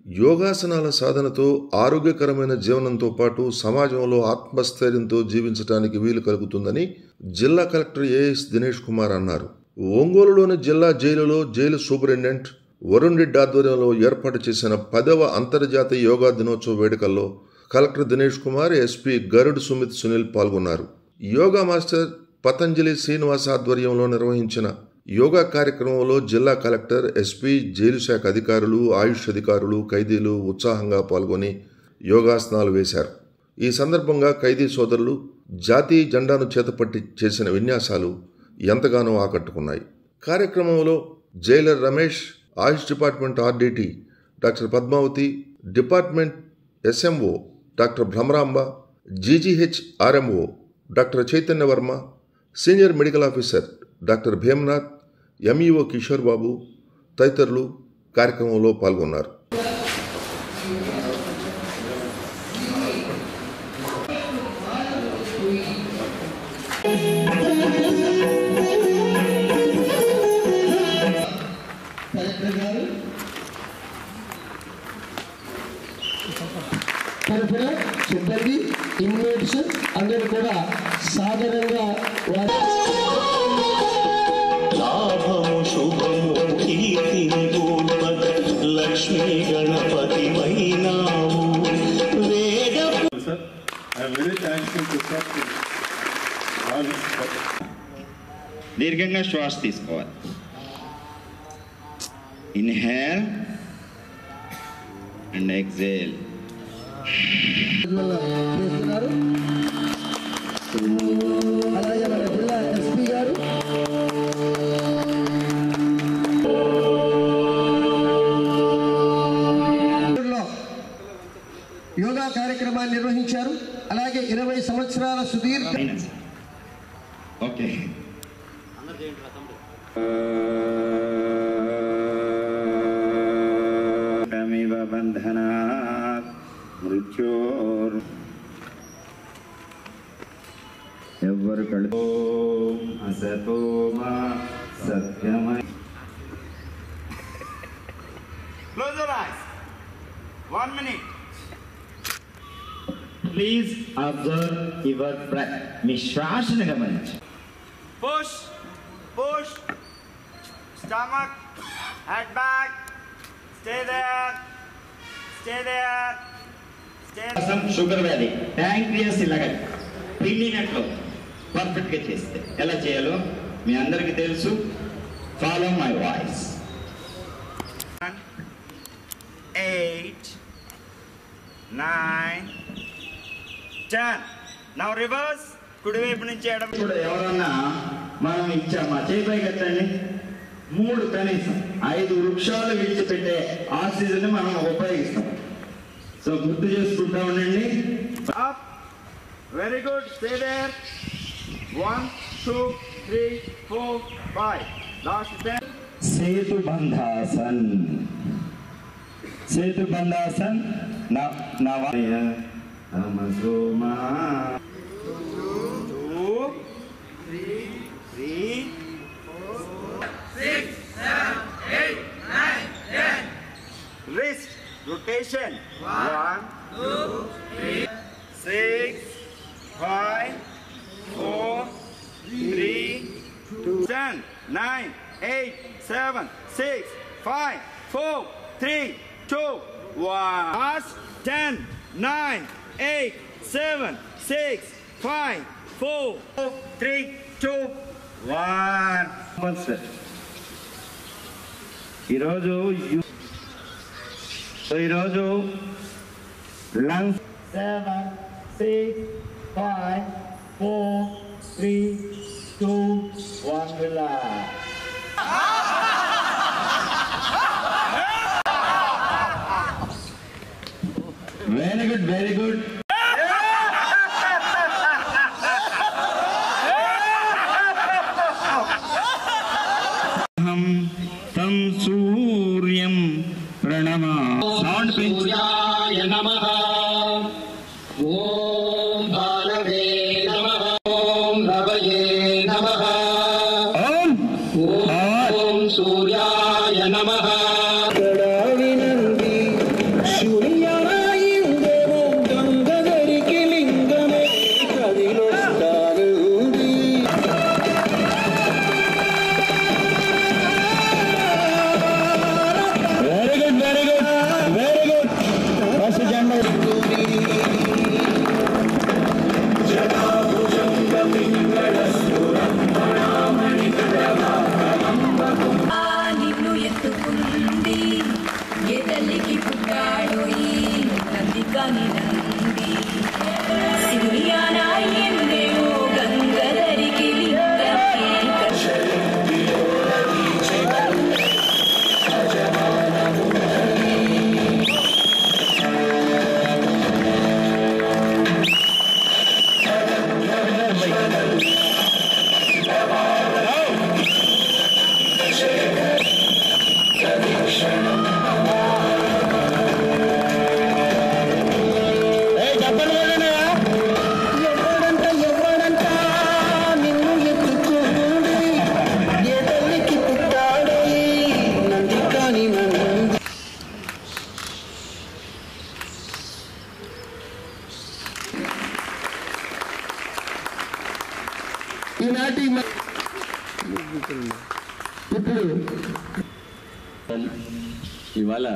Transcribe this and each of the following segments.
యోగాసనాల సాధనతో ఆరోగ్యకరమైన జీవనంతో పాటు సమాజంలో ఆత్మస్థైర్యంతో జీవించడానికి వీలు కలుగుతుందని జిల్లా కలెక్టర్ ఏఎస్ దినేష్ కుమార్ అన్నారు. ఒంగోలులోని జిల్లా జైలులో జైలు సూపరింటెండెంట్ వరుణ్ రెడ్డి ఆధ్వర్యంలో ఏర్పాటు చేసిన 10వ అంతర్జాతీయ యోగా దినోత్సవ వేడుకల్లో కలెక్టర్ దినేష్ కుమార్, ఎస్పీ గరుడ్ సుమిత్ సునీల్ పాల్గొన్నారు. యోగా మాస్టర్ పతంజలి శ్రీనివాస్ ఆధ్వర్యంలో నిర్వహించిన యోగా కార్యక్రమంలో జిల్లా కలెక్టర్, ఎస్పీ, జైలు శాఖ అధికారులు, ఆయుష్ అధికారులు, ఖైదీలు ఉత్సాహంగా పాల్గొని యోగాసనాలు వేశారు. ఈ సందర్భంగా ఖైదీ సోదరులు జాతీయ జెండాను చేతపట్టి చేసిన విన్యాసాలు ఎంతగానో ఆకట్టుకున్నాయి. కార్యక్రమంలో jailer Ramesh, AYUSH department RDT doctor Padmavathi, department SMO doctor Bhramaramba, GGH RMO doctor Chaitanya Varma, senior medical officer doctor Bhimnath, MEO Kishore Babu తదితరులు కార్యక్రమంలో పాల్గొన్నారు. సిబ్బంది, ఇన్మేట్స్ అందరూ కూడా సాధారణంగా లాభము శుభము కీర్తిని లక్ష్మీ గణపతి వైనావు వేద. దీర్ఘంగా శ్వాస తీసుకోవాలి. Inhale and exhale. అలాగే మన జిల్లా ఎస్పీ గారు యోగా కార్యక్రమాన్ని నిర్వహించారు. అలాగే 20 సంవత్సరాల సుదీర్ఘ ఓకే బంధనాత్ మృత్యోర్ ఎవ్వరు కళ్ళు అసతోమా సత్యమై. Close your eyes. 1 minute. Please observe your breath. మీ శ్వాసను గమనించండి. Push, push, stomach, head back, stay there, stay there, stay there. Sugar వ్యాధి, ప్యాంక్రియాస్ ఇలాగ పిండినట్లు పర్ఫెక్ట్గా చేస్తే ఎలా చేయాలో మీ అందరికీ తెలుసు. Follow my voice. 8, 9, 10. Now reverse. కుడివైపు నుంచి ఎడమ. ఇప్పుడు ఎవరన్నా మనం ఇచ్చామా చేయి పైకి ఎత్తండి. 3 కనీసం 5 వృక్షాలు విడిచిపెట్టే ఆక్సిజన్ మనం ఉపయోగిస్తాం. సో గుర్తు చేసుకుంటా ఉండండి. Up. Very good. Stay there. 1, 2, 3, 4, 5. Last 10. Setu Bandhasan. Setu Bandhasan. నవాయ అమసోమా. 2, 3, 4, 6, 7, 8, 9, 10. Wrist rotation. 1, 2, 3, 6, 5, 4, 3, 2, 10, 9, 8, 7, 6, 5, 4, 3, 2, 1. Last 10, 9, 8, 7, 6, 5, 4, 3, 2, 1. ఈరోజు lungs 7, 6, 5, 4, 3, 2, 1. Relax. Very good, very good. తం సూర్యం ప్రణమా. సౌండ్ సూర్యాయ నమః. ఓం భారవే నమః. ఓం రవయే నమః. ఓం సూర్యాయ నమః. వినంది ఆనాటి ఇప్పుడు ఇవాళ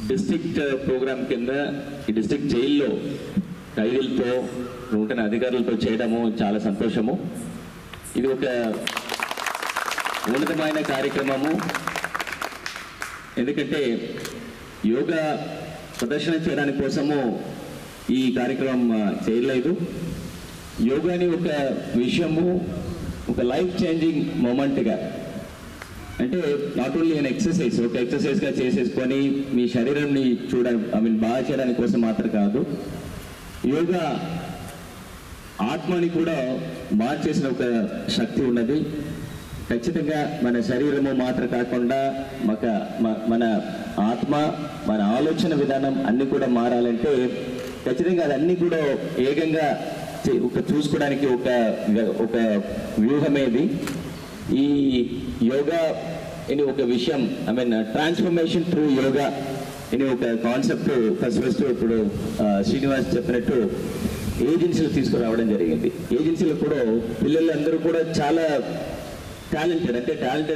డిస్ట్రిక్ట్ ప్రోగ్రాం కింద ఈ డిస్ట్రిక్ట్ జైల్లో ఖైదీలతో నూతన అధికారులతో చేయడము చాలా సంతోషము. ఇది ఒక ఉన్నతమైన కార్యక్రమము. ఎందుకంటే యోగా ప్రదర్శన చేయడానికి కోసము ఈ కార్యక్రమం చేయలేదు. యోగాని ఒక విషయము, ఒక లైఫ్ చేంజింగ్ మూమెంట్గా, అంటే నాట్ ఓన్లీ అన్ ఎక్సర్సైజ్, ఒక ఎక్సర్సైజ్గా చేసేసుకొని మీ శరీరాన్ని బాగా చేయడానికి కోసం మాత్రం కాదు. యోగా ఆత్మని కూడా మార్చేసిన ఒక శక్తి ఉన్నది. ఖచ్చితంగా మన శరీరము మాత్రం కాకుండా మన ఆత్మ, మన ఆలోచన విధానం అన్నీ కూడా మారాలంటే ఖచ్చితంగా అదన్నీ కూడా ఏకంగా చూసుకోవడానికి ఒక వ్యూహమేది. ఈ యోగా ఇది ఒక విషయం, ట్రాన్స్ఫర్మేషన్ త్రూ యోగా ఇది ఒక కాన్సెప్ట్ ఫస్ట్ ఇప్పుడు శ్రీనివాస్ చెప్పినట్టు ఏజెన్సీలు తీసుకురావడం జరిగింది. ఏజెన్సీలు కూడా పిల్లలందరూ కూడా చాలా టాలెంటెడ్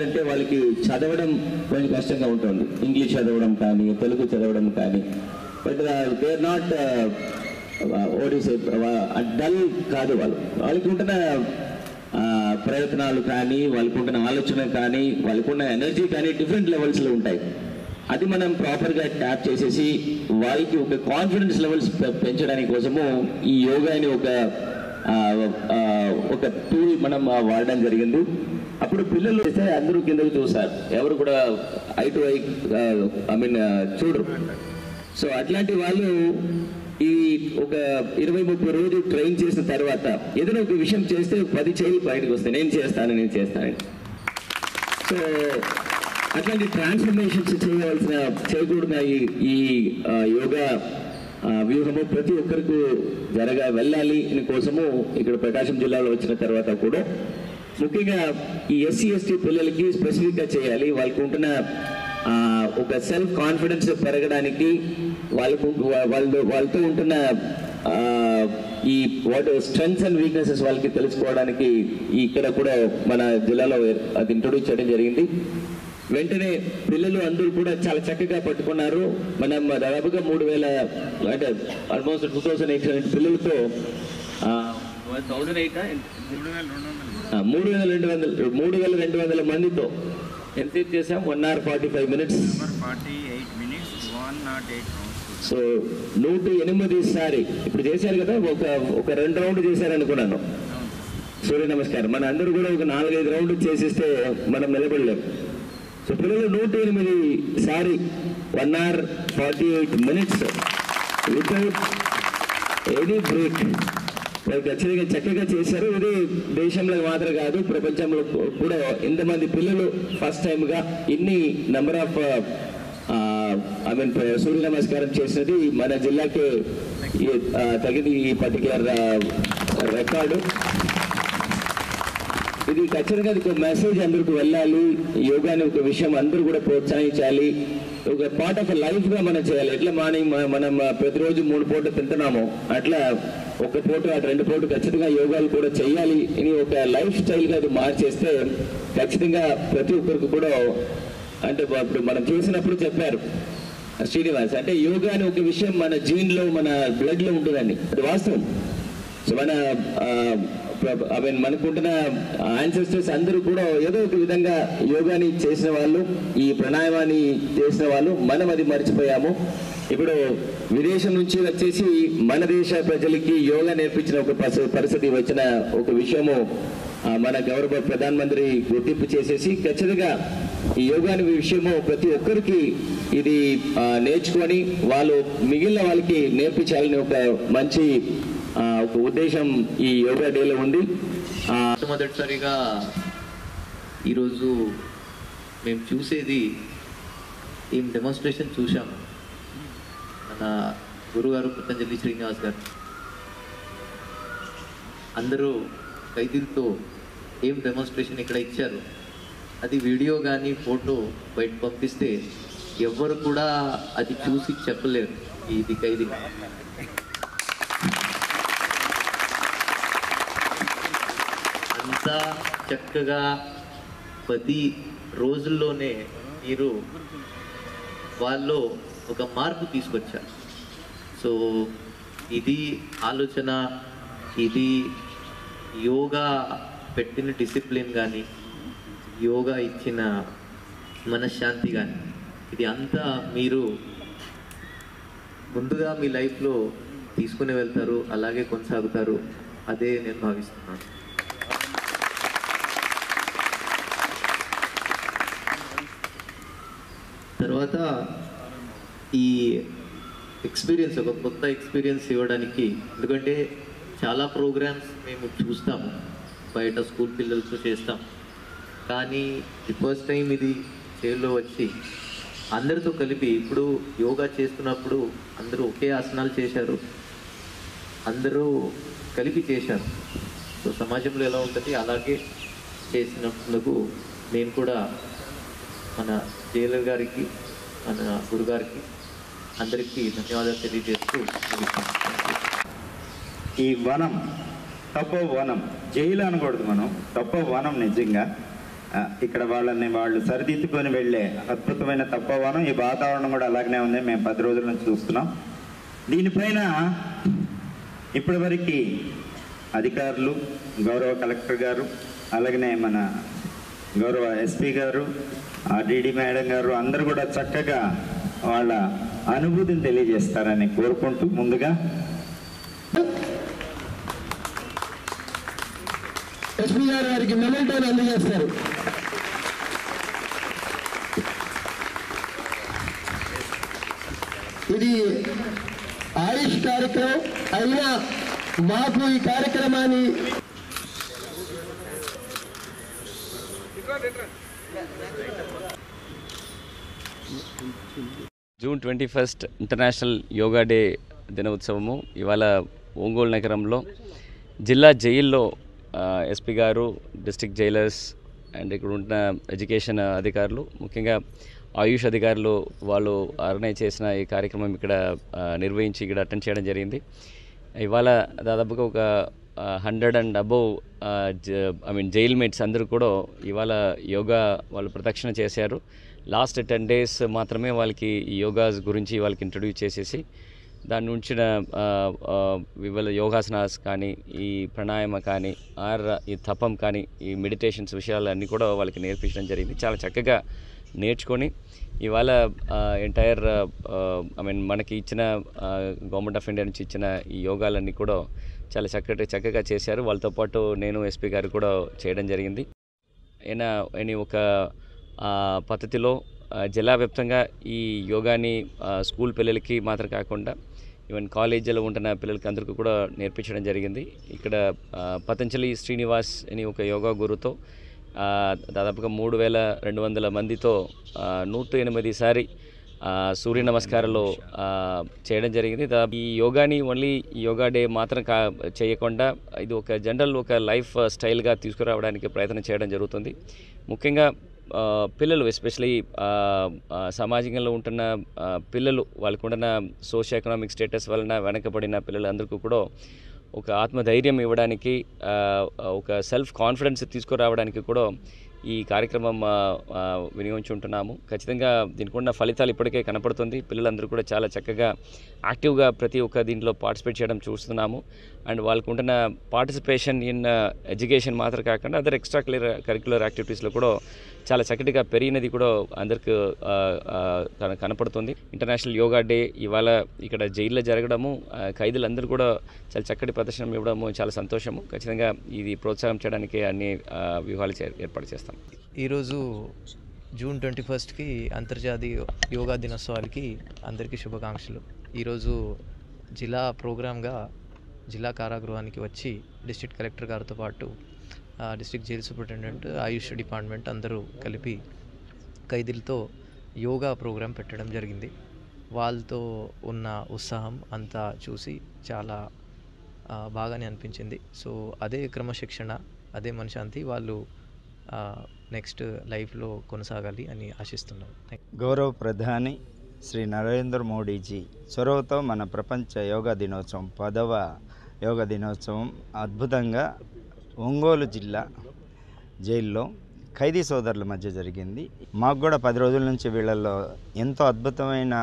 అంటే వాళ్ళకి చదవడం కొంచెం కష్టంగా ఉంటుంది, ఇంగ్లీష్ చదవడం కానీ తెలుగు చదవడం కానీ. But they are not dull కాదు. వాళ్ళకి ఉంటున్న ప్రయత్నాలు కానీ, వాళ్ళకు ఉంటున్న ఆలోచన కానీ, వాళ్ళకు ఉన్న ఎనర్జీ కానీ డిఫరెంట్ లెవెల్స్లో ఉంటాయి. అది మనం ప్రాపర్గా ట్యాప్ చేసేసి వాళ్ళకి ఒక కాన్ఫిడెన్స్ లెవెల్స్ పెంచడానికి కోసము ఈ యోగాని ఒక టూల్ మనం వాడడం జరిగింది. అప్పుడు పిల్లలు చేస్తే అందరూ కిందకు చూస్తారు, ఎవరు కూడా ఐ టు ఐ చూడరు. సో అట్లాంటి వాళ్ళు ఈ ఒక 20-30 రోజులు ట్రైన్ చేసిన తర్వాత ఏదైనా ఒక విషయం చేస్తే 10 చేతులు బయటకు వస్తాయి, నేను చేస్తానని. సో అట్లాంటి ట్రాన్స్ఫర్మేషన్స్ చేయకూడదు. ఈ యోగా వ్యూహము ప్రతి ఒక్కరికి వెళ్ళాలి అని కోసము ఇక్కడ ప్రకాశం జిల్లాలో వచ్చిన తర్వాత కూడా ముఖ్యంగా ఈ SC ST పిల్లలకి స్పెసిఫిక్గా చేయాలి. వాళ్ళకు ఉంటున్న ఒక సెల్ఫ్ కాన్ఫిడెన్స్ పెరగడానికి, వాళ్ళతో ఉంటున్న ఈ స్ట్రెంగ్స్ అండ్ వీక్నెసెస్ వాళ్ళకి తెలుసుకోవడానికి ఇక్కడ కూడా మన జిల్లాలో అది ఇంట్రొడ్యూస్ చేయడం జరిగింది. వెంటనే పిల్లలు అందరూ కూడా చాలా చక్కగా పట్టుకున్నారు. మనం దాదాపుగా 3000 అంటే ఆల్మోస్ట్ 2800 పిల్లలతో 3200 మందితో ఎంతసేపు చేసాం? 1 hour 45 minutes. సో 108 సారి ఇప్పుడు చేశారు కదా, ఒక 2 రౌండ్లు చేశారు అనుకున్నాను. సూర్య నమస్కారం మన అందరూ కూడా ఒక 4-5 రౌండ్లు చేసిస్తే మనం నిలబడలేము. సో పిల్లలు 108 సారి 1 hour 48 minutes without any break వాళ్ళు ఖచ్చితంగా చక్కగా చేశారు. ఇది దేశంలో మాత్రం కాదు, ప్రపంచంలో కూడా ఇంతమంది పిల్లలు ఫస్ట్ టైంగా ఇన్ని నెంబర్ ఆఫ్ సూర్య నమస్కారం చేసినది మన జిల్లాకే తగిన ఈ పర్టికులర్ రికార్డు. ఇది ఖచ్చితంగా ఒక మెసేజ్ అందరికి వెళ్ళాలి. యోగాని ఒక విషయం అందరూ కూడా ప్రోత్సహించాలి. ఒక పార్ట్ ఆఫ్ లైఫ్గా మనం చేయాలి. ఎట్లా మనం ప్రతిరోజు 3 పూటలు తింటున్నామో అట్లా 1 పూట 2 పూటలు ఖచ్చితంగా యోగాలు కూడా చేయాలి అని ఒక లైఫ్ స్టైల్గా అది మార్చేస్తే ఖచ్చితంగా ప్రతి ఒక్కరికి కూడా, అంటే ఇప్పుడు మనం చేసినప్పుడు చెప్పారు శ్రీనివాస్, అంటే యోగా అని ఒక విషయం మన జీన్లో మన బ్లడ్లో ఉంటుందండి, అది వాస్తవం. సో మనకుంటున్న యాన్సెస్టర్స్ అందరూ కూడా ఏదో ఒక విధంగా యోగాని చేసిన వాళ్ళు, ఈ ప్రాణాయామాన్ని చేసిన వాళ్ళు, మనం అది మర్చిపోయాము. ఇప్పుడు విదేశం నుంచి వచ్చేసి మన దేశ ప్రజలకి యోగా నేర్పించిన ఒక పరిస్థితి వచ్చిన ఒక విషయము మన గౌరవ ప్రధానమంత్రి గుర్తింపు చేసేసి ఖచ్చితంగా ఈ యోగాని విషయము ప్రతి ఒక్కరికి ఇది నేర్చుకొని వాళ్ళు మిగిలిన వాళ్ళకి నేర్పించాలని ఒక మంచి ఒక ఉద్దేశం ఈ యోగా డేలో ఉంది. మొదటిసారిగా ఈరోజు మేము చూసేది ఏం డెమోన్స్ట్రేషన్ చూసాము. మన గురుగారు పతంజలి శ్రీనివాస్ గారు అందరూ ఖైదీలతో ఏం డెమోన్స్ట్రేషన్ ఇక్కడ ఇచ్చారు, అది వీడియో కానీ ఫోటో బయట పంపిస్తే ఎవ్వరు కూడా అది చూసి చెప్పలేరు ఇది ఖైదీ. అంత చక్కగా 10 రోజుల్లోనే మీరు వాళ్ళు ఒక మార్పు తీసుకొచ్చారు. సో ఇది ఆలోచన, ఇది యోగా పెట్టిన డిసిప్లిన్ కానీ, యోగా ఇచ్చిన మనశ్శాంతి కానీ, ఇది అంతా మీరు ముందుగా మీ లైఫ్లో తీసుకుని వెళ్తారు, అలాగే కొనసాగుతారు, అదే నేను భావిస్తున్నాను. తర్వాత ఈ ఎక్స్పీరియన్స్, ఒక కొత్త ఎక్స్పీరియన్స్ ఇవ్వడానికి, ఎందుకంటే చాలా ప్రోగ్రామ్స్ మేము చూస్తాము, బయట స్కూల్ పిల్లలతో చేస్తాం, కానీ ది ఫస్ట్ టైం ఇది చేలో వచ్చి అందరితో కలిపి, ఇప్పుడు యోగా చేస్తున్నప్పుడు అందరూ ఒకే ఆసనాలు చేశారు, అందరూ కలిపి చేశారు. సో సమాజంలో ఎలా ఉంటుంది అలాగే చేసినందుకు నేను కూడా మన జైలర్ గారికి, మన గురుగారికి అందరికీ ధన్యవాదాలు తెలియజేస్తూ ఈ వనం తపోవనం, జైలు అనకూడదు, మనం తపోవనం. నిజంగా ఇక్కడ వాళ్ళు సరిదిద్దుకొని వెళ్ళే అద్భుతమైన తపోవనం. ఈ వాతావరణం కూడా అలాగనే ఉంది, మేము 10 రోజుల నుంచి చూస్తున్నాం. దీనిపైన ఇప్పటివరకు అధికారులు, గౌరవ కలెక్టర్ గారు, అలాగనే మన గౌరవ ఎస్పీ గారు, డిడి మేడం గారు అందరూ కూడా చక్కగా వాళ్ళ అనుభూతిని తెలియజేస్తారని కోరుకుంటూ ముందుగా ఎస్పీ గారు వారికి మెమెంటోని అందజేస్తారు. ఇది ఆయుష్ కార్యక్రమం అయినా మాకు ఈ కార్యక్రమాన్ని జూన్ 21 ఇంటర్నేషనల్ యోగా డే దినోత్సవము ఇవాళ ఒంగోలు నగరంలో జిల్లా జైల్లో ఎస్పీ గారు, డిస్ట్రిక్ట్ జైలర్స్ అండ్ ఇక్కడ ఉన్న ఎడ్యుకేషన్ అధికారులు, ముఖ్యంగా ఆయుష్ అధికారులు వాళ్ళు ఆర్గనైజ్ చేసిన ఈ కార్యక్రమం ఇక్కడ నిర్వహించి ఇక్కడ అటెండ్ చేయడం జరిగింది. ఇవాళ దాదాపుగా ఒక 100 and above జైల్ మేట్స్ అందరూ కూడా ఇవాళ యోగా వాళ్ళు ప్రదక్షిణ చేశారు. లాస్ట్ 10 days మాత్రమే వాళ్ళకి ఈ యోగాస్ గురించి వాళ్ళకి ఇంట్రడ్యూస్ చేసేసి దాని నుంచిన వివిధ యోగాసనాస్ కానీ, ఈ ప్రాణాయామ కానీ, ఈ తపం కానీ, ఈ మెడిటేషన్స్ విషయాలన్నీ కూడా వాళ్ళకి నేర్పించడం జరిగింది. చాలా చక్కగా నేర్చుకొని ఇవాళ ఎంటైర్ మనకి ఇచ్చిన గవర్నమెంట్ ఆఫ్ ఇండియా నుంచి ఇచ్చిన ఈ యోగాలన్నీ కూడా చాలా చక్కగా చేశారు. వాళ్ళతో పాటు నేను, ఎస్పీ గారు కూడా చేయడం జరిగింది. ఒక పద్ధతిలో జిల్లా వ్యాప్తంగా ఈ యోగాని స్కూల్ పిల్లలకి మాత్రం కాకుండా ఈవెన్ కాలేజీలో ఉంటున్న పిల్లలకి అందరికీ కూడా నేర్పించడం జరిగింది. ఇక్కడ పతంజలి శ్రీనివాస్ అని ఒక యోగా గురుతో దాదాపుగా 3200 మందితో 108 సారి సూర్య నమస్కారాలు చేయడం జరిగింది. ఈ యోగాని ఓన్లీ యోగా డే మాత్రం చేయకుండా ఇది ఒక జనరల్ ఒక లైఫ్ స్టైల్గా తీసుకురావడానికి ప్రయత్నం చేయడం జరుగుతుంది. ముఖ్యంగా పిల్లలు, ఎస్పెషలీ సమాజంలో ఉంటున్న పిల్లలు, వాళ్ళకు ఉన్న సోషియో ఎకనామిక్ స్టేటస్ వలన వెనకబడిన పిల్లలందరికీ కూడా ఒక ఆత్మధైర్యం ఇవ్వడానికి, ఒక సెల్ఫ్ కాన్ఫిడెన్స్ తీసుకురావడానికి కూడా ఈ కార్యక్రమం వినియోగించుంటున్నాము. ఖచ్చితంగా దీనికి ఉన్న ఫలితాలు ఇప్పటికే కనపడుతుంది. పిల్లలందరూ కూడా చాలా చక్కగా యాక్టివ్గా ప్రతి ఒక్క దీంట్లో పార్టిసిపేట్ చేయడం చూస్తున్నాము. అండ్ వాళ్ళకు ఉంటున్న పార్టిసిపేషన్ ఇన్ ఎడ్యుకేషన్ మాత్రం కాకుండా అదర్ ఎక్స్ట్రా కరిక్యులర్ యాక్టివిటీస్లో కూడా చాలా చక్కటిగా పెరిగినది కూడా అందరికి కనపడుతుంది. ఇంటర్నేషనల్ యోగా డే ఇవాళ ఇక్కడ జైల్లో జరగడము, ఖైదీలందరూ కూడా చాలా చక్కటి ప్రదర్శనం ఇవ్వడము చాలా సంతోషము. ఖచ్చితంగా ఇది ప్రోత్సాహం చేయడానికి అన్ని వ్యూహాలు ఏర్పాటు చేస్తాం. ఈరోజు జూన్ 21కి అంతర్జాతీయ యోగా దినోత్సవానికి అందరికీ శుభాకాంక్షలు. ఈరోజు జిల్లా ప్రోగ్రామ్గా జిల్లా కారాగృహానికి వచ్చి డిస్ట్రిక్ట్ కలెక్టర్ గారితో పాటు డిస్ట్రిక్ట్ జైల్ సూపరింటెండెంట్, ఆయుష్ డిపార్ట్మెంట్ అందరూ కలిపి ఖైదీలతో యోగా ప్రోగ్రాం పెట్టడం జరిగింది. వాళ్ళతో ఉన్న ఉత్సాహం అంతా చూసి చాలా బాగానే అనిపించింది. సో అదే క్రమశిక్షణ, అదే మనశ్శాంతి వాళ్ళు నెక్స్ట్ లైఫ్లో కొనసాగాలి అని ఆశిస్తున్నాం. గౌరవ ప్రధాని శ్రీ నరేంద్ర మోడీజీ చొరవతో మన ప్రపంచ యోగా దినోత్సవం 10వ యోగా దినోత్సవం అద్భుతంగా ఒంగోలు జిల్లా జైల్లో ఖైదీ సోదరుల మధ్య జరిగింది. మాకు కూడా 10 రోజుల నుంచి వీళ్ళల్లో ఎంతో అద్భుతమైన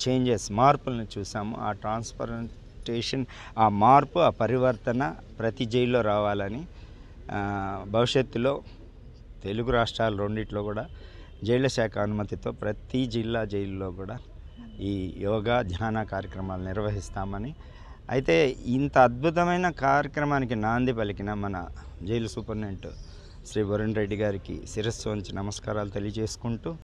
చేంజెస్, మార్పులను చూసాము. ఆ ట్రాన్స్పరెంటేషన్, ఆ మార్పు, ఆ పరివర్తన ప్రతి జైల్లో రావాలని భవిష్యత్తులో తెలుగు రాష్ట్రాలు రెండిట్లో కూడా జైళ్ల శాఖ అనుమతితో ప్రతి జిల్లా జైల్లో కూడా ఈ యోగా ధ్యాన కార్యక్రమాలు నిర్వహిస్తామని, అయితే ఇంత అద్భుతమైన కార్యక్రమానికి నాంది పలికిన మన జైలు సూపరింటెండెంట్ శ్రీ వరుణ్ రెడ్డి గారికి శిరస్సు వంచి నమస్కారాలు తెలియజేసుకుంటూ